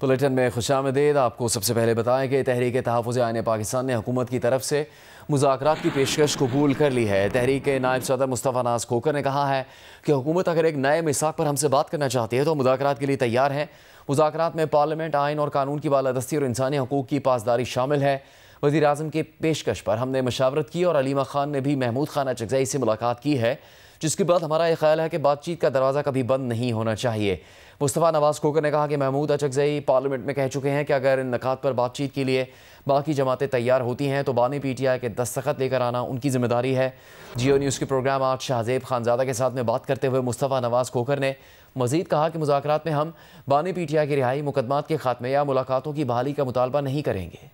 Bulletin میں خوشامدید۔ آپ کو سب سے پہلے بتائیں کہ تحریک تحفظ آئین پاکستان نے حکومت کی طرف سے مذاکرات کی پیشکش قبول کر لی ہے۔ تحریک کے نائب صدر مصطفیٰ ناز کھوکھر نے کہا ہے کہ حکومت اگر ایک نئے میثاق پر ہم سے بات کرنا چاہتی ہے تو مذاکرات کے لیے تیار ہے۔ مذاکرات میں پارلیمنٹ، آئین اور قانون کی بالادستی اور انسانی حقوق کی پاسداری شامل ہے۔ وزیر اعظم کی پیشکش پر ہم نے مشاورت کی اور علیمہ خان نے بھی محمود خان اچکزئی سے ملاقات کی ہے، جس کے بعد ہمارا یہ خیال ہے کہ بات چیت کا دروازہ کبھی بند نہیں ہونا چاہیے۔ مصطفیٰ نواز کھوکھر نے کہا کہ محمود اچکزئی پارلیمنٹ میں کہہ چکے ہیں کہ اگر ان نکات پر بات چیت کے لیے باقی جماعتیں تیار ہوتی ہیں تو بانی پی ٹی آئی کے دستخط لے کر آنا ان کی ذمہ داری ہے۔ جیو نیوز کے پروگرام آج شہزیب خانزادہ کے ساتھ میں بات کرتے ہوئے مصطفیٰ نواز کھوکھر نے مزید کہا کہ مذاکرات میں ہم بانی پی ٹی آئی کی رہائی، مقدمات کے خاتمے یا ملاقاتوں کی بحالی کا مطالبہ نہیں کریں گے۔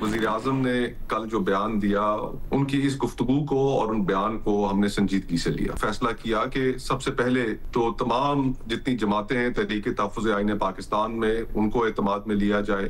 وزیر اعظم نے کل جو بیان دیا، ان کی اس گفتگو کو اور ان بیان کو ہم نے سنجیدگی سے لیا۔ فیصلہ کیا کہ سب سے پہلے تو تمام جتنی جماعتیں ہیں تحریک تحفظ آئین پاکستان میں، ان کو اعتماد میں لیا جائے،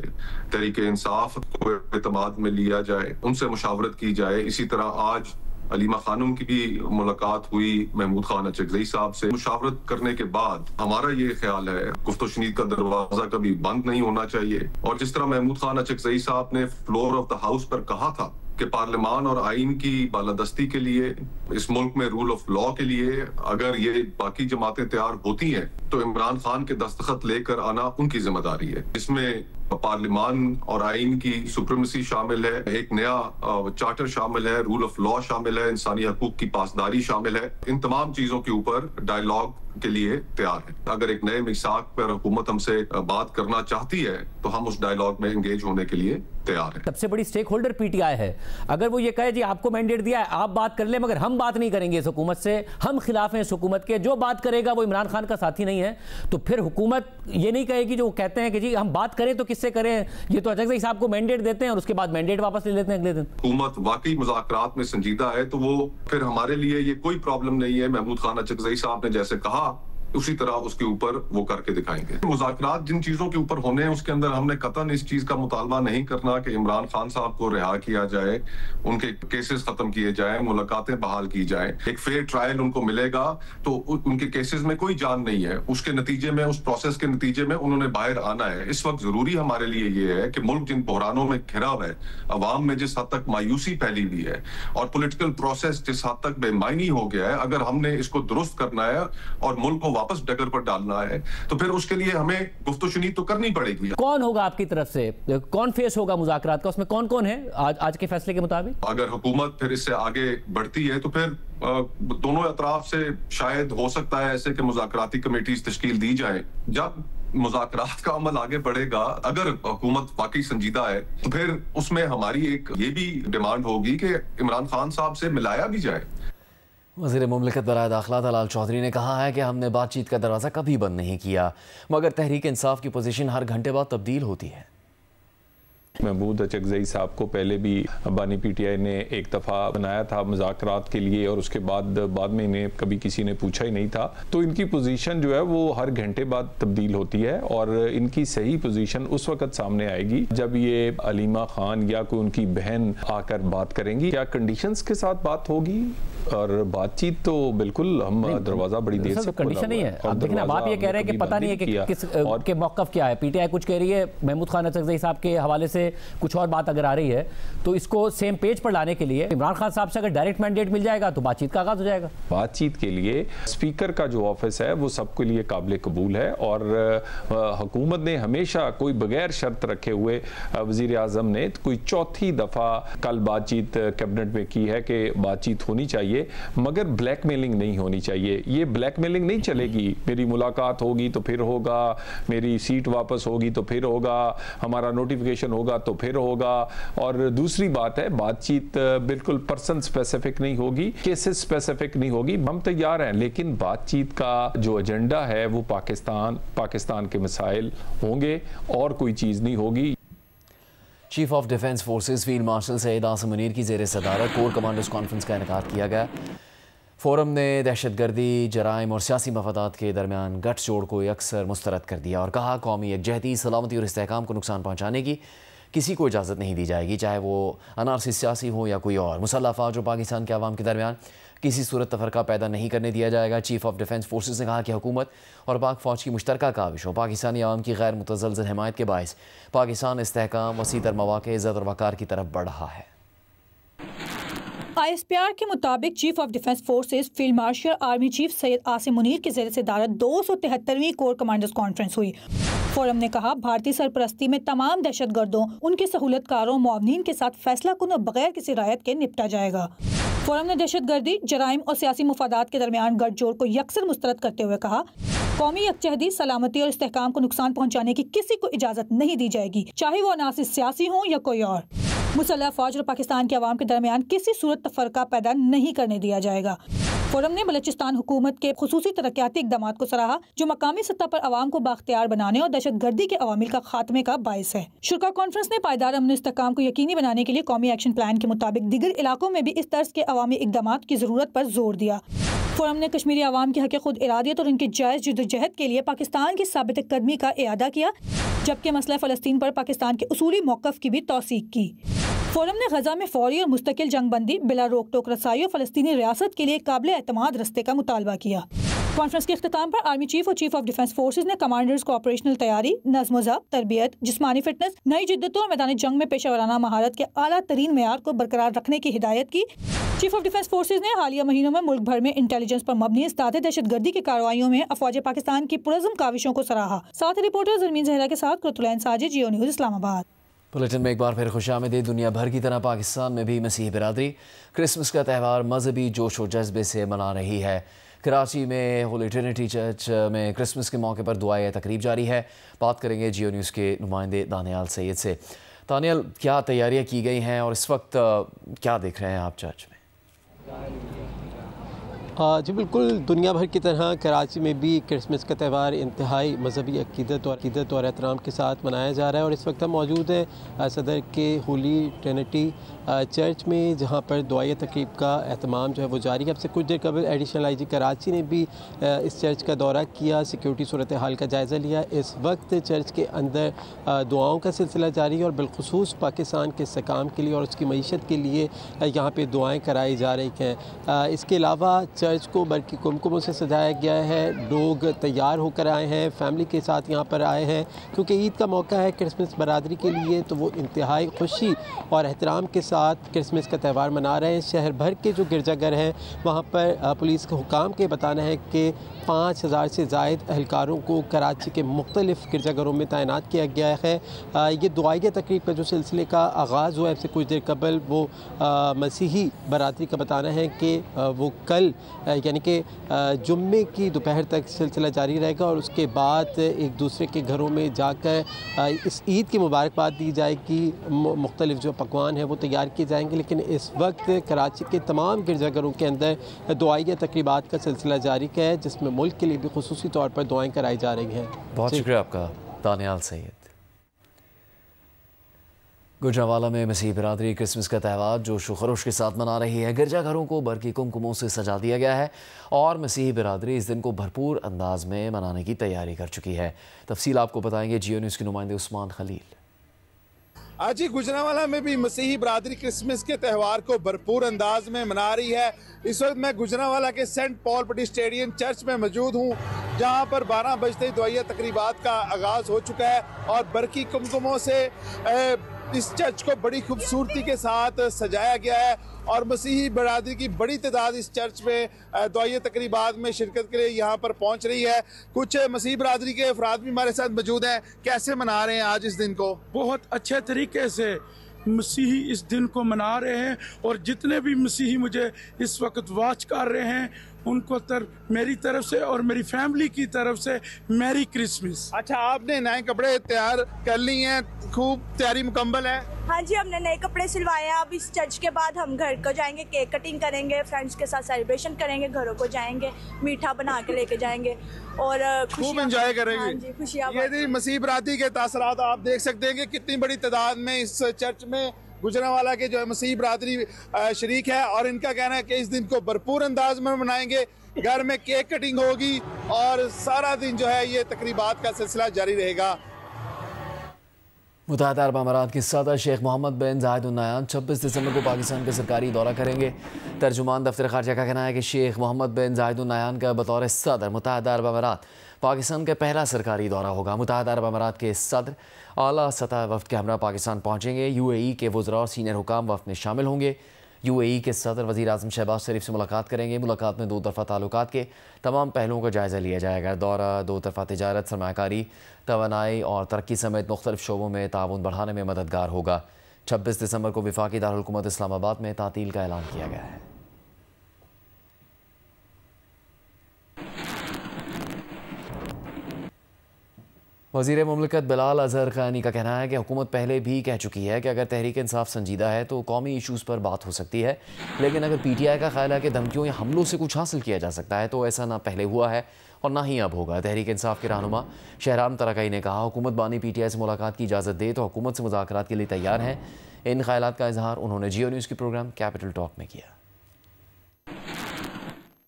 تحریک انصاف کو اعتماد میں لیا جائے، ان سے مشاورت کی جائے۔ اسی طرح آج علیمہ خانم کی بھی ملاقات ہوئی محمود خان اچکزئی صاحب سے۔ مشاورت کرنے کے بعد ہمارا یہ خیال ہے گفت و شنید کا دروازہ کبھی بند نہیں ہونا چاہیے، اور جس طرح محمود خان اچکزئی صاحب نے فلور آف دا ہاؤس پر کہا تھا کہ پارلیمان اور آئین کی بالادستی کے لیے، اس ملک میں رول آف لاء کے لیے اگر یہ باقی جماعتیں تیار ہوتی ہیں تو عمران خان کے دستخط لے کر آنا ان کی ذمہ داری ہے۔ اس میں پارلیمان اور آئین کی سپریمیسی شامل ہے، ایک نیا چارٹر شامل ہے، رول آف لاء شامل ہے، انسانی حقوق کی پاسداری شامل ہے۔ ان تمام چیزوں کے اوپر ڈائیلاگ کے لیے تیار ہے۔ اگر ایک نئے میثاق پر حکومت ہم سے بات کرنا چاہتی ہے تو ہم اس ڈائیلاگ میں انگیج ہونے کے لیے تیار ہیں۔ سب سے بڑی سٹیک ہولڈر پی ٹی آئی ہے، اگر وہ یہ کہے جی آپ کو مینڈیٹ دیا ہے آپ بات کر لیں مگر ہم بات نہیں کریں گے اس حکومت سے، ہم خلاف ہیں اس حکومت کے، جو بات کرے گا وہ عمران خان کا ساتھی نہیں ہے، تو پھر حکومت یہ نہیں کہے گی جو وہ کہتے ہیں کہ جی ہم بات کریں تو کس سے کریں، یہ تو اچکزئی صاحب کو مینڈیٹ دیتے ہیں اور اس کے بعد مینڈیٹ واپس لے لیتے ہیں اگلے دن۔ حکومت واقعی مذاکرات میں سنجیدہ ہے تو وہ پھر ہمارے لیے یہ کوئی پرابلم نہیں ہے۔ محمود خان اچکزئی صاحب نے جیسے کہا اسی طرح اس کے اوپر وہ کر کے دکھائیں گے۔ مذاکرات جن چیزوں کے اوپر ہونے ہیں اس کے اندر ہم نے قطعاً اس چیز کا مطالبہ نہیں کرنا کہ عمران خان صاحب کو رہا کیا جائے، ان کے کیسز ختم کیے جائیں، ملاقاتیں بحال کی جائیں، ایک فیئر ٹرائل ان کو ملے گا تو ان کے کیسز میں کوئی جان نہیں ہے، اس کے نتیجے میں، اس پروسیس کے نتیجے میں انہوں نے باہر آنا ہے۔ اس وقت ضروری ہمارے لیے یہ ہے کہ ملک جن بحرانوں میں گھرا ہوا ہے، عوام میں جس حد تک مایوسی پھیلی ہوئی ہے اور پولیٹیکل پروسیس جس حد تک بے معنی ہو گیا ہے، اگر ہم نے اس کو درست کرنا ہے اور ملک کو واپس ڈگر پر ڈالنا ہے تو پھر اس کے لیے ہمیں گفت و شنید تو کرنی پڑے گی۔ کون ہوگا آپ کی طرف سے، کون فیس ہوگا مذاکرات کا، اس میں کون کون ہے آج کے فیصلے کے مطابق؟ اگر حکومت پھر اس سے آگے بڑھتی ہے تو پھر دونوں اطراف سے شاید ہو سکتا ہے ایسے کہ مذاکراتی کمیٹیز تشکیل دی جائیں۔ جب مذاکرات کا عمل آگے بڑھے گا، اگر حکومت واقعی سنجیدہ ہے تو پھر اس میں ہماری ایک یہ بھی ڈیمانڈ ہوگی کہ عمران خان صاحب سے ملایا بھی جائے۔ وزیر مملکت برائے داخلہ طلال چودھری نے کہا ہے کہ ہم نے بات چیت کا دروازہ کبھی بند نہیں کیا، مگر تحریک انصاف کی پوزیشن ہر گھنٹے بعد تبدیل ہوتی ہے۔ محمود اچکزئی صاحب کو پہلے بھی بانی پی ٹی آئی نے ایک دفعہ بنایا تھا مذاکرات کے لیے اور اس کے بعد میں انہیں کبھی کسی نے پوچھا ہی نہیں تھا، تو ان کی پوزیشن جو ہے وہ ہر گھنٹے بعد تبدیل ہوتی ہے اور ان کی صحیح پوزیشن اس وقت سامنے آئے گی جب یہ علیمہ خان یا کوئی ان کی بہن آ کر بات کریں گی۔ کیا کنڈیشنز کے ساتھ بات ہوگی اور بات چیت تو بالکل ہم دروازہ بڑی دیر سے کنڈیشن نہیں ہے۔ اب دیکھیں اب آپ یہ کہہ رہے ہیں کہ پتہ نہیں ہے کہ کس کے موقف کیا ہے، پی ٹی آئی کچھ کہہ رہی ہے، محمود خان اچکزئی صاحب کے حوالے سے کچھ اور بات اگر آ رہی ہے، تو اس کو سیم پیج پر لانے کے لیے عمران خان صاحب سے اگر ڈائریکٹ مینڈیٹ مل جائے گا تو بات چیت کا آغاز ہو جائے گا۔ بات چیت کے لیے اسپیکر کا جو آفس ہے وہ سب کے لیے قابل قبول ہے اور حکومت نے ہمیشہ کوئی بغیر شرط رکھے ہوئے، وزیر اعظم نے کوئی چوتھی دفعہ کل بات چیت کیبنٹ میں کی ہے کہ بات چیت ہونی چاہیے، مگر بلیک میلنگ نہیں ہونی چاہیے۔ یہ بلیک میلنگ نہیں چلے گی، میری ملاقات ہوگی تو پھر ہوگا، میری سیٹ واپس ہوگی تو پھر ہوگا، ہمارا نوٹیفیکیشن ہوگا تو پھر ہوگا۔ اور دوسری بات ہے بات چیت بالکل پرسن سپیسیفک نہیں ہوگی، کیسز سپیسیفک نہیں ہوگی۔ ہم تیار ہیں لیکن بات چیت کا جو ایجنڈا ہے وہ پاکستان کے مسائل ہوں گے اور کوئی چیز نہیں ہوگی۔ Chief of defence forces field marshal Saeed Asim Munir کی زیر صدارت کور کمانڈرز کانفرنس کا انعقاد کیا گیا۔ فورم نے دہشت گردی، جرائم اور سیاسی مفادات کے درمیان گٹھ جوڑ کو یکسر مسترد کر دیا اور کہا قومی یکجہتی، سلامتی اور استحکام کو نقصان پہنچانے کی کسی کو اجازت نہیں دی جائے گی، چاہے وہ NRC سیاسی ہو یا کوئی اور۔ مسلح افواج اور پاکستان کے عوام کے درمیان کسی صورت تفرقہ پیدا نہیں کرنے دیا جائے گا۔ چیف آف ڈیفنس فورسز نے کہا کہ حکومت اور پاک فوج کی مشترکہ کاوشوں پاکستانی عوام کی غیر متزلزل حمایت کے باعث پاکستان استحکام، وسیع تر مواقع، عزت اور وقار کی طرف بڑھ رہا ہے۔ ISPR کے مطابق chief of defence forces field marshal army chief Syed Asim Munir کی زیر صدارت 273ویں کور کمانڈرز کانفرنس ہوئی۔ فورم نے کہا بھارتی سرپرستی میں تمام دہشت گردوں، ان کے سہولت کاروں، معاونین کے ساتھ فیصلہ کن اور بغیر کسی رعایت کے نپٹا جائے گا۔ فورم نے دہشت گردی، جرائم اور سیاسی مفادات کے درمیان گٹھ جوڑ کو یکسر مسترد کرتے ہوئے کہا قومی یکجہتی، سلامتی اور استحکام کو نقصان پہنچانے کی کسی کو اجازت نہیں دی جائے گی، چاہے وہ عناصر سیاسی ہوں یا کوئی اور۔ مسلح فوج اور پاکستان کے عوام کے درمیان کسی صورت تفرقہ پیدا نہیں کرنے دیا جائے گا۔ فورم نے بلوچستان حکومت کے خصوصی ترقیاتی اقدامات کو سراہا جو مقامی سطح پر عوام کو بااختیار بنانے اور دہشت گردی کے عوامل کا خاتمے کا باعث ہے۔ شرکا کانفرنس نے پائیدار امن و استحکام کو یقینی بنانے کے لیے قومی ایکشن پلان کے مطابق دیگر علاقوں میں بھی اس طرز کے عوامی اقدامات کی ضرورت پر زور دیا۔ فورم نے کشمیری عوام کے حق خود ارادیت اور ان کی جائز جدوجہد کے لیے پاکستان کی ثابت قدمی کا اعادہ کیا، جبکہ مسئلہ فلسطین پر پاکستان کے اصولی موقف کی بھی توثیق کی۔ فورم نے غزہ میں فوری اور مستقل جنگ بندی، بلا روک ٹوک رسائی اور فلسطینی ریاست کے لیے قابل اعتماد رستے کا مطالبہ کیا۔ کانفرنس کے اختتام پر آرمی چیف اور چیف آف ڈیفنس فورسز نے کمانڈرز کو آپریشنل تیاری، نظم و ضبط، تربیت، جسمانی فٹنس، نئی جدتوں اور میدان جنگ میں پیشہ ورانہ مہارت کے اعلیٰ ترین معیار کو برقرار رکھنے کی ہدایت کی۔ چیف آف ڈیفنس فورسز نے حالیہ مہینوں میں ملک بھر میں انٹیلیجنس پر مبنی استعداد دہشت گردی کی کارروائیوں میں افواج پاکستان کی پرعزم کاوشوں کو سراہا۔ ساتھ رپورٹر زرمین زہرا کے ساتھ قرۃالعین ساجد، جیو نیوز، اسلام آباد۔ بلیٹن میں ایک بار پھر خوش آمدید۔ دنیا بھر کی طرح پاکستان میں بھی مسیحی برادری کرسمس کا تہوار مذہبی جوش و جذبے سے منا رہی ہے۔ کراچی میں ہولی ٹرینٹی چرچ میں کرسمس کے موقع پر دعائے تقریب جاری ہے۔ بات کریں گے جیو نیوز کے نمائندے دانیال سید سے۔ دانیال، کیا تیاریاں کی گئی ہیں اور اس وقت کیا دیکھ رہے ہیں آپ چرچ میں؟ جی بالکل، دنیا بھر کی طرح کراچی میں بھی کرسمس کا تہوار انتہائی مذہبی عقیدت اور احترام کے ساتھ منایا جا رہا ہے، اور اس وقت ہم موجود ہیں صدر کے ہولی ٹرینٹی چرچ میں، جہاں پر دعائیہ تقریب کا اہتمام جو ہے وہ جاری ہے۔ اب سے کچھ دیر قبل ایڈیشنل آئی جی کراچی نے بھی اس چرچ کا دورہ کیا، سیکیورٹی صورتحال کا جائزہ لیا۔ اس وقت چرچ کے اندر دعاؤں کا سلسلہ جاری ہے، اور بالخصوص پاکستان کے استحکام کے لیے اور اس کی معیشت کے لیے یہاں پہ دعائیں کرائی جا رہی ہیں۔ اس کے علاوہ چرچ کو برقی کمکموں سے سجایا گیا ہے، لوگ تیار ہو کر آئے ہیں، فیملی کے ساتھ یہاں پر آئے ہیں، کیونکہ عید کا موقع ہے کرسمس برادری کے لیے، تو وہ انتہائی خوشی اور احترام کے ساتھ کرسمس کا تہوار منا رہے ہیں۔ شہر بھر کے جو گرجا گھر ہیں وہاں پر پولیس کے حکام کے بتانا ہے کہ 5000 سے زائد اہلکاروں کو کراچی کے مختلف گرجا گھروں میں تعینات کیا گیا ہے۔ یہ دعائیہ تقریب کا جو سلسلے کا آغاز ہوا ہے اب سے کچھ دیر قبل، وہ مسیحی برادری کا بتانا ہے کہ وہ کل یعنی کہ جمعے کی دوپہر تک سلسلہ جاری رہے گا، اور اس کے بعد ایک دوسرے کے گھروں میں جا کر اس عید کی مبارکباد دی جائے گی۔ مختلف جو پکوان ہیں وہ تیار کیے جائیں گے، لیکن اس وقت کراچی کے تمام گرجا گھروں کے اندر دعائیہ تقریبات کا سلسلہ جاری ہے، جس میں ملک کے لیے بھی خصوصی طور پر دعائیں کرائی جا رہی ہیں۔ بہت شکریہ آپ کا دانیال سید۔ گجرانوالہ میں مسیحی برادری کرسمس کا تہوار جوش و خروش کے ساتھ منا رہی ہے۔ گرجا گھروں کو برقی کمکموں سے سجا دیا گیا ہے اور مسیحی برادری اس دن کو بھرپور انداز میں منانے کی تیاری کر چکی ہے۔ تفصیل آپ کو بتائیں گے جیو نیوز کے نمائندے عثمان خلیل۔ آج ہی گجرانوالہ میں بھی مسیحی برادری کرسمس کے تہوار کو بھرپور انداز میں منا رہی ہے۔ اس وقت میں گجرانوالہ کے سینٹ پال پٹی اسٹیڈیم چرچ میں موجود ہوں، جہاں پر 12 بجتے دعائیہ تقریبات کا آغاز ہو چکا ہے، اور برقی کمکموں سے اس چرچ کو بڑی خوبصورتی کے ساتھ سجایا گیا ہے، اور مسیحی برادری کی بڑی تعداد اس چرچ میں دعائیہ تقریبات میں شرکت کے لیے یہاں پر پہنچ رہی ہے۔ کچھ مسیحی برادری کے افراد بھی ہمارے ساتھ موجود ہیں۔ کیسے منا رہے ہیں آج اس دن کو؟ بہت اچھے طریقے سے مسیحی اس دن کو منا رہے ہیں، اور جتنے بھی مسیحی مجھے اس وقت واچ کر رہے ہیں ان کو میری طرف سے اور میری فیملی کی طرف سے میری کرسمس۔ اچھا، آپ نے نئے کپڑے تیار کر لی ہیں، خوب تیاری مکمل ہے؟ ہاں جی، ہم نے نئے کپڑے سلوائے ہیں۔ اب اس چرچ کے بعد ہم گھر کو جائیں گے، کیک کٹنگ کریں گے، فرینڈس کے ساتھ سیلیبریشن کریں گے، گھروں کو جائیں گے، میٹھا بنا کے لے کے جائیں گے اور خوب انجوائے کریں گے۔ ہاں جی، خوشیاں۔ یہ مسیحی برادری کے تاثرات آپ دیکھ سکتے ہیں کہ کتنی بڑی تعداد میں اس چرچ میں گجرانوالہ کے جو ہے مسیحی برادری شریک ہے، اور ان کا کہنا ہے کہ اس دن کو بھرپور انداز میں منائیں گے۔ گھر میں کیک کٹنگ ہوگی اور سارا دن جو ہے یہ تقریبات کا سلسلہ جاری رہے گا۔ متحدہ عرب امارات کے صدر شیخ محمد بن زاید ال نہیان 26 دسمبر کو پاکستان کا سرکاری دورہ کریں گے۔ ترجمان دفتر خارجہ کا کہنا ہے کہ شیخ محمد بن زاید ال نہیان کا بطور صدر متحدہ عرب امارات پاکستان کا پہلا سرکاری دورہ ہوگا۔ متحدہ عرب امارات کے صدر اعلیٰ سطح وفد کے ہمراہ پاکستان پہنچیں گے۔ UAE کے وزراء اور سینئر حکام وفد میں شامل ہوں گے۔ UAE کے صدر وزیر اعظم شہباز شریف سے ملاقات کریں گے۔ ملاقات میں دو طرفہ تعلقات کے تمام پہلوؤں کا جائزہ لیا جائے گا۔ دورہ دو طرفہ تجارت، سرمایہ کاری، توانائی اور ترقی سمیت مختلف شعبوں میں تعاون بڑھانے میں مددگار ہوگا۔ 26 دسمبر کو وفاقی دارالحکومت اسلام آباد میں تعطیل کا اعلان کیا گیا ہے۔ وزیر مملکت بلال اظہر خانی کا کہنا ہے کہ حکومت پہلے بھی کہہ چکی ہے کہ اگر تحریک انصاف سنجیدہ ہے تو قومی ایشوز پر بات ہو سکتی ہے، لیکن اگر PTI کا خیال ہے کہ دھمکیوں یا حملوں سے کچھ حاصل کیا جا سکتا ہے تو ایسا نہ پہلے ہوا ہے اور نہ ہی اب ہوگا۔ تحریک انصاف کے رہنما شہرام ترکائی نے کہا حکومت بانی PTI سے ملاقات کی اجازت دے تو حکومت سے مذاکرات کے لیے تیار ہیں۔ ان خیالات کا اظہار انہوں نے جیو نیوز کے پروگرام کیپٹل ٹاک میں کیا۔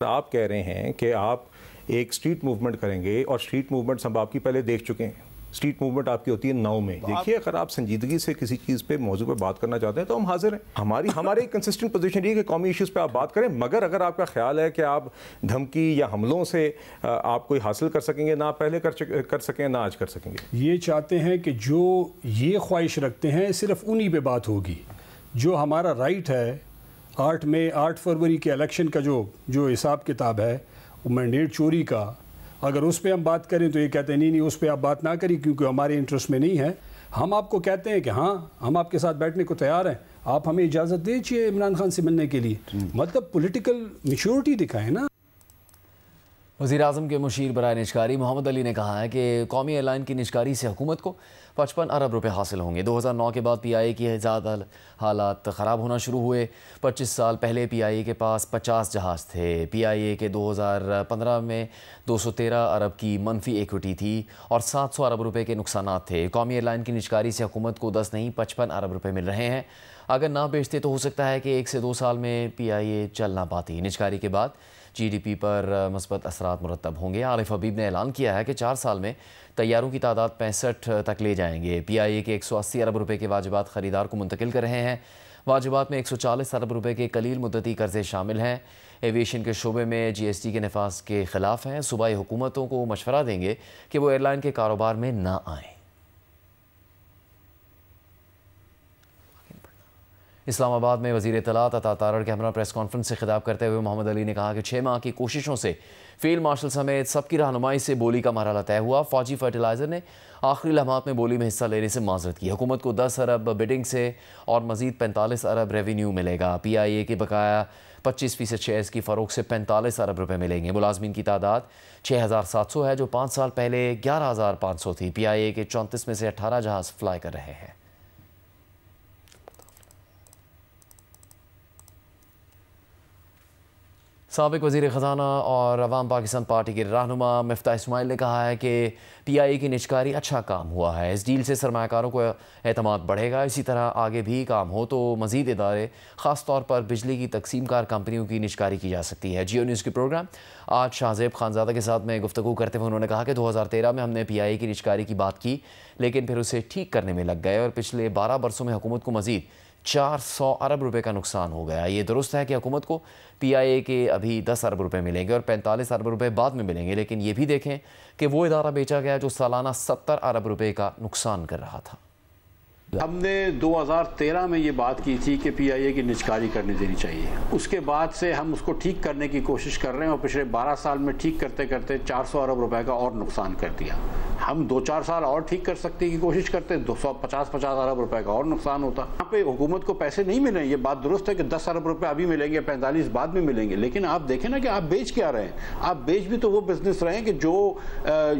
آپ کہہ رہے ہیں کہ آپ ایک اسٹریٹ موومنٹ کریں گے اور اسٹریٹ موومنٹس ہم آپ کی پہلے دیکھ چکے ہیں۔ اسٹریٹ موومنٹ آپ کی ہوتی ہے 9 میں۔ دیکھیے اگر آپ سنجیدگی سے کسی چیز پہ موضوع پہ بات کرنا چاہتے ہیں تو ہم حاضر ہیں۔ ہماری کنسسٹنٹ پوزیشن یہ ہے کہ قومی ایشوز پہ آپ بات کریں، مگر اگر آپ کا خیال ہے کہ آپ دھمکی یا حملوں سے آپ کوئی حاصل کر سکیں گے، نہ پہلے کر سکیں نہ آج کر سکیں گے۔ یہ چاہتے ہیں کہ جو یہ خواہش رکھتے ہیں صرف انہی پہ بات ہوگی۔ جو ہمارا رائٹ ہے 8 فروری کے الیکشن کا جو حساب کتاب ہے وہ مینڈیٹ چوری کا، اگر اس پہ ہم بات کریں تو یہ کہتے ہیں نہیں اس پہ آپ بات نہ کریں کیونکہ ہمارے انٹرسٹ میں نہیں ہے۔ ہم آپ کو کہتے ہیں کہ ہاں ہم آپ کے ساتھ بیٹھنے کو تیار ہیں، آپ ہمیں اجازت دیجیے عمران خان سے ملنے کے لیے، مطلب پولیٹیکل میچورٹی دکھائیں نا۔ وزیر اعظم کے مشیر برائے نجکاری محمد علی نے کہا ہے کہ قومی ایئر لائن کی نجکاری سے حکومت کو 55 ارب روپے حاصل ہوں گے۔ 2009 کے بعد PIA کی زیادہ حالات خراب ہونا شروع ہوئے۔ 25 سال پہلے PIA کے پاس 50 جہاز تھے۔ PIA کے 2015 میں 213 ارب کی منفی ایکوٹی تھی اور 700 ارب روپے کے نقصانات تھے۔ قومی ایئر لائن کی نجکاری سے حکومت کو 10 نہیں 55 ارب روپے مل رہے ہیں۔ اگر نہ بیچتے تو ہو سکتا ہے کہ 1 سے 2 سال میں PIA چل نہ پاتی۔ نجکاری کے بعد GDP پر مثبت اثرات مرتب ہوں گے۔ عارف حبیب نے اعلان کیا ہے کہ 4 سال میں طیاروں کی تعداد 65 تک لے جائیں گے۔ PIA کے 180 ارب روپے کے واجبات خریدار کو منتقل کر رہے ہیں۔ واجبات میں 140 ارب روپے کے قلیل مدتی قرضے شامل ہیں۔ ایویشن کے شعبے میں GST کے نفاذ کے خلاف ہیں۔ صوبائی حکومتوں کو مشورہ دیں گے کہ وہ ایئر لائن کے کاروبار میں نہ آئیں۔ اسلام آباد میں وزیر اطلاعات عطا تارڑ کے ہمراہ پریس کانفرنس سے خطاب کرتے ہوئے محمد علی نے کہا کہ 6 ماہ کی کوششوں سے فیلڈ مارشل سمیت سب کی رہنمائی سے بولی کا مرحلہ طے ہوا۔ فوجی فرٹیلائزر نے آخری لمحات میں بولی میں حصہ لینے سے معذرت کی۔ حکومت کو 10 ارب بڈنگ سے اور مزید 45 ارب ریونیو ملے گا۔ PIA کے بقایا 25% شیئرز کی فروخت سے 45 ارب روپے ملیں گے۔ ملازمین کی تعداد 6700 ہے جو 5 سال پہلے 11500 تھی۔ PIA کے 34 میں سے 18 جہاز فلائی کر رہے ہیں۔ سابق وزیر خزانہ اور عوام پاکستان پارٹی کے رہنما مفتاح اسماعیل نے کہا ہے کہ PIA کی نجکاری اچھا کام ہوا ہے۔ اس ڈیل سے سرمایہ کاروں کو اعتماد بڑھے گا۔ اسی طرح آگے بھی کام ہو تو مزید ادارے خاص طور پر بجلی کی تقسیم کار کمپنیوں کی نجکاری کی جا سکتی ہے۔ جیو نیوز کے پروگرام آج شاہزیب خانزادہ کے ساتھ میں گفتگو کرتے ہوئے انہوں نے کہا کہ 2013 میں ہم نے PIA کی نجکاری کی بات کی لیکن پھر اسے ٹھیک کرنے میں لگ گئے اور پچھلے 12 برسوں میں حکومت کو مزید 400 ارب روپے کا نقصان ہو گیا۔ یہ درست ہے کہ حکومت کو PIA کے ابھی 10 ارب روپے ملیں گے اور 45 ارب روپے بعد میں ملیں گے، لیکن یہ بھی دیکھیں کہ وہ ادارہ بیچا گیا جو سالانہ 70 ارب روپے کا نقصان کر رہا تھا۔ ہم نے 2013 میں یہ بات کی تھی کہ PIA کی نجکاری کرنے دینی چاہیے۔ اس کے بعد سے ہم اس کو ٹھیک کرنے کی کوشش کر رہے ہیں اور پچھلے 12 سال میں ٹھیک کرتے کرتے 400 ارب روپے کا اور نقصان کر دیا۔ ہم 2-4 سال اور ٹھیک کر سکتے کی کوشش کرتے 250 ارب روپے کا اور نقصان ہوتا۔ یہاں پہ حکومت کو پیسے نہیں ملیں، یہ بات درست ہے کہ 10 ارب روپے ابھی ملیں گے، 45 بعد میں ملیں گے، لیکن آپ دیکھیں نا کہ آپ بیچ کیا رہے ہیں۔ آپ بیچ بھی تو وہ بزنس رہے ہیں کہ جو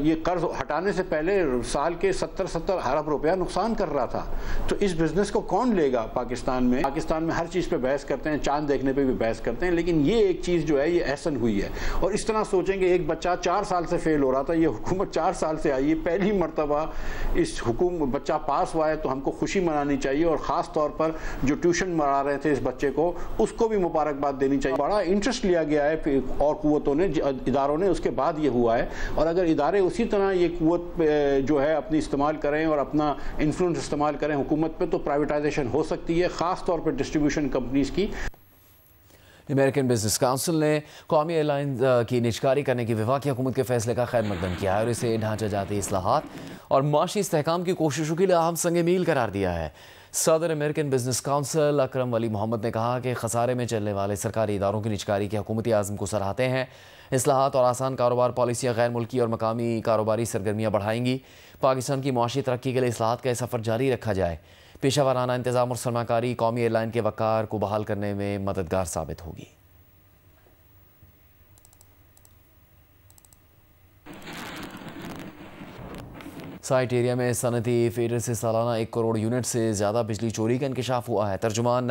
یہ قرض ہٹانے سے پہلے سال کے 70 ارب روپیہ نقصان کر رہا تھا۔ تو اس بزنس کو کون لے گا؟ پاکستان میں ہر چیز پہ بحث کرتے ہیں، چاند دیکھنے پہ بھی بحث کرتے ہیں، لیکن یہ ایک چیز جو ہے یہ احسن ہوئی ہے۔ اور اس طرح سوچیں کہ ایک بچہ 4 سال سے فیل ہو رہا تھا، یہ حکومت 4 سال سے آئی چاہیے. پہلی مرتبہ اس بچہ پاس ہوا ہے تو ہم کو خوشی منانی چاہیے, اور خاص طور پر جو ٹیوشن مرا رہے تھے اس بچے کو اس کو بھی مبارکباد دینی چاہیے. بڑا انٹرسٹ لیا گیا ہے اور قوتوں نے, اداروں نے, اس کے بعد یہ ہوا ہے. اور اگر ادارے اسی طرح یہ قوت جو ہے اپنی استعمال کریں اور اپنا انفلوئنس استعمال کریں حکومت پہ, تو پرائیویٹائزیشن ہو سکتی ہے, خاص طور پہ ڈسٹریبیوشن کمپنیز کی. امریکن بزنس کونسل نے قومی ایئر لائن کی نجکاری کرنے کی وفاقی حکومت کے فیصلے کا خیر مقدم کیا ہے اور اسے ڈھانچہ جاتی اصلاحات اور معاشی استحکام کی کوششوں کے لیے اہم سنگ میل قرار دیا ہے. صدر امریکن بزنس کونسل اکرم ولی محمد نے کہا کہ خسارے میں چلنے والے سرکاری اداروں کی نجکاری کے حکومتی عزم کو سراہتے ہیں. اصلاحات اور آسان کاروبار پالیسیاں غیر ملکی اور مقامی کاروباری سرگرمیاں بڑھائیں گی. پاکستان کی معاشی ترقی کے لیے اصلاحات کا سفر جاری رکھا جائے. پیشہ ورانہ انتظام اور سرمایہ کاری قومی ایئر لائن کے وقار کو بحال کرنے میں مددگار ثابت ہوگی. سائٹ ایریا میں صنعتی فیڈر سے سالانہ 1 کروڑ یونٹ سے زیادہ بجلی چوری کا انکشاف ہوا ہے. ترجمان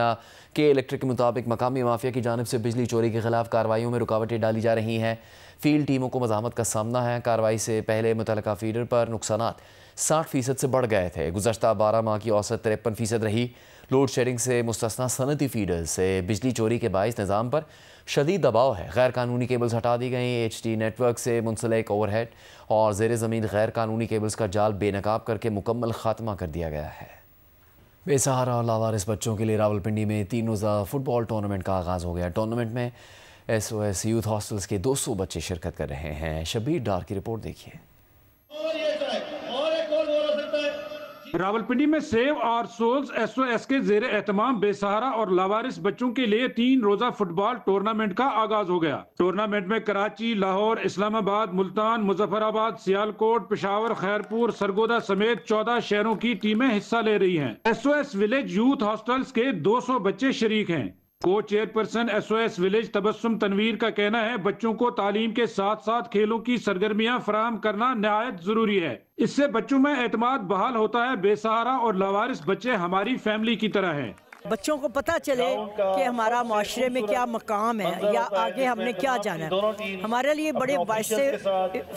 کے الیکٹرک کے مطابق مقامی مافیا کی جانب سے بجلی چوری کے خلاف کارروائیوں میں رکاوٹیں ڈالی جا رہی ہیں. فیلڈ ٹیموں کو مزاحمت کا سامنا ہے. کارروائی سے پہلے متعلقہ فیڈر پر نقصانات 60% سے بڑھ گئے تھے. گزشتہ 12 ماہ کی اوسط 53% رہی. لوڈ شیڈنگ سے مستثنا صنعتی فیڈر سے بجلی چوری کے باعث نظام پر شدید دباؤ ہے. غیر قانونی کیبلز ہٹا دی گئیں. HT نیٹ ورک سے منسلک اوور ہیڈ اور زیر زمین غیر قانونی کیبلز کا جال بے نقاب کر کے مکمل خاتمہ کر دیا گیا ہے. بے سہارا اور لاوارث بچوں کے لیے راولپنڈی میں 3 روزہ فٹ بال ٹورنامنٹ کا آغاز ہو گیا. ٹورنامنٹ میں SOS یوتھ ہاسٹلز کے 200 بچے شرکت کر رہے ہیں. شبیر ڈار کی رپورٹ دیکھیے. راولپنڈی میں سیو آر سولز SOS کے زیر اہتمام بے سہارا اور لاوارث بچوں کے لیے 3 روزہ فٹ بال ٹورنامنٹ کا آغاز ہو گیا. ٹورنامنٹ میں کراچی، لاہور، اسلام آباد، ملتان، مظفر آباد، سیالکوٹ، پشاور، خیرپور، سرگودا سمیت 14 شہروں کی ٹیمیں حصہ لے رہی ہیں. SOS ولیج یوتھ ہاسٹلز کے 200 بچے شریک ہیں. کو چیئرپرسن SOS ولیج تبسم تنویر کا کہنا ہے بچوں کو تعلیم کے ساتھ ساتھ کھیلوں کی سرگرمیاں فراہم کرنا نہایت ضروری ہے. اس سے بچوں میں اعتماد بحال ہوتا ہے. بے سہارا اور لاوارث بچے ہماری فیملی کی طرح ہیں. بچوں کو پتہ چلے کہ ہمارا معاشرے میں کیا مقام ہے یا آگے ہم نے کیا جانا ہے. ہمارے لیے بڑے باعث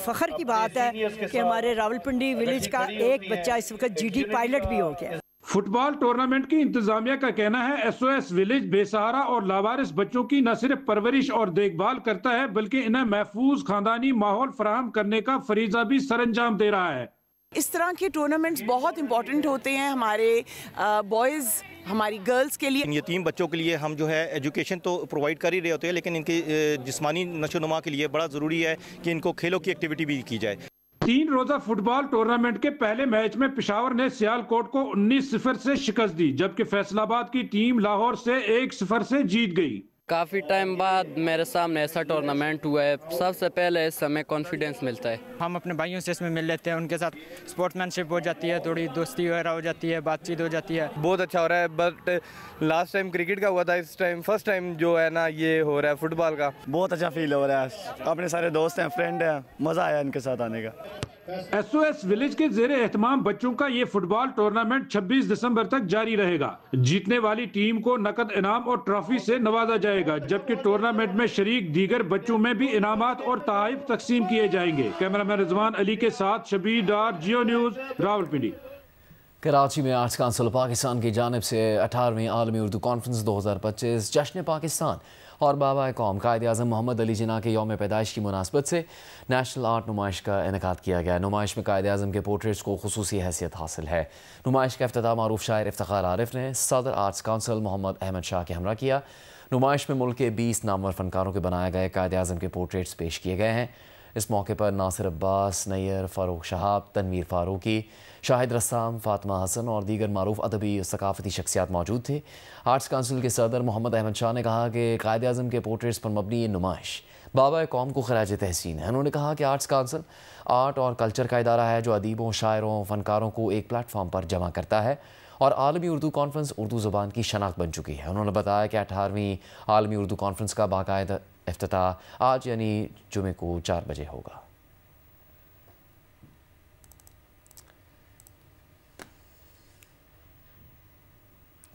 فخر کی بات ہے کہ ہمارے راولپنڈی ولیج کا ایک بچہ اس وقت GD پائلٹ بھی ہو گیا. فٹ بال ٹورنامنٹ کی انتظامیہ کا کہنا ہے SOS ولیج بے سہارا اور لاوارث بچوں کی نہ صرف پرورش اور دیکھ بھال کرتا ہے بلکہ انہیں محفوظ خاندانی ماحول فراہم کرنے کا فریضہ بھی سر انجام دے رہا ہے. اس طرح کے ٹورنامنٹس بہت امپورٹنٹ ہوتے ہیں ہمارے بوائز، ہماری گرلز کے لیے. یتیم بچوں کے لیے ہم جو ہے ایجوکیشن تو پرووائڈ کر ہی رہے ہوتے ہیں، لیکن ان کی جسمانی نشو و نما کے لیے بڑا ضروری ہے کہ ان کو کھیلوں کی ایکٹیویٹی بھی کی جائے. 3 روزہ فٹ بال ٹورنامنٹ کے پہلے میچ میں پشاور نے سیالکوٹ کو 19-0 سے شکست دی، جبکہ فیصل آباد کی ٹیم لاہور سے 1-0 سے جیت گئی. کافی ٹائم بعد میرے سامنے ایسا ٹورنامنٹ ہوا ہے. سب سے پہلے اس سے ہمیں کانفیڈنس ملتا ہے. ہم اپنے بھائیوں سے اس میں مل لیتے ہیں، ان کے ساتھ سپورٹ مین شپ ہو جاتی ہے، تھوڑی دوستی وغیرہ ہو جاتی ہے، بات چیت ہو جاتی ہے. بہت اچھا ہو رہا ہے. بٹ لاسٹ ٹائم کرکٹ کا ہوا تھا، اس ٹائم فرسٹ ٹائم جو ہے نا یہ ہو رہا ہے فٹ بال کا. بہت اچھا فیل ہو رہا ہے. اپنے سارے دوست ہیں، فرینڈ ہیں، مزہ آیا ان کے ساتھ آنے کا. SOS ولیج کے زیر اہتمام بچوں کا یہ فٹ بال ٹورنامنٹ 26 دسمبر تک جاری رہے گا. جیتنے والی ٹیم کو نقد انعام اور ٹرافی سے نوازا جائے گا، جبکہ ٹورنامنٹ میں شریک دیگر بچوں میں بھی انعامات اور تحائف تقسیم کیے جائیں گے. کیمرامین رضوان علی کے ساتھ شبیر ڈار، جیو نیوز، راولپنڈی. کراچی میں آرٹس کونسل پاکستان کی جانب سے 18ویں عالمی اردو کانفرنس 2025 جشن پاکستان اور بابا قوم قائد اعظم محمد علی جناح کے یوم پیدائش کی مناسبت سے نیشنل آرٹ نمائش کا انعقاد کیا گیا. نمائش میں قائد اعظم کے پورٹریٹس کو خصوصی حیثیت حاصل ہے. نمائش کا افتتاح معروف شاعر افتخار عارف نے صدر آرٹس کونسل محمد احمد شاہ کے ہمراہ کیا. نمائش میں ملک کے 20 نامور فنکاروں کے بنائے گئے قائد اعظم کے پورٹریٹس پیش کیے گئے ہیں. اس موقع پر ناصر عباس، نیئر، فاروق شہاب، تنویر فاروقی، شاہد رسام، فاطمہ حسن اور دیگر معروف ادبی اور ثقافتی شخصیات موجود تھے. آرٹس کونسل کے صدر محمد احمد شاہ نے کہا کہ قائد اعظم کے پورٹریٹس پر مبنی یہ نمائش بابا قوم کو خراج تحسین ہے. انہوں نے کہا کہ آرٹس کونسل آرٹ اور کلچر کا ادارہ ہے جو ادیبوں، شاعروں، فنکاروں کو ایک پلیٹ فارم پر جمع کرتا ہے اور عالمی اردو کانفرنس اردو زبان کی شناخت بن چکی ہے. انہوں نے بتایا کہ 18ویں عالمی اردو کانفرنس کا باقاعدہ افتتاح آج یعنی جمعے کو 4 بجے ہوگا.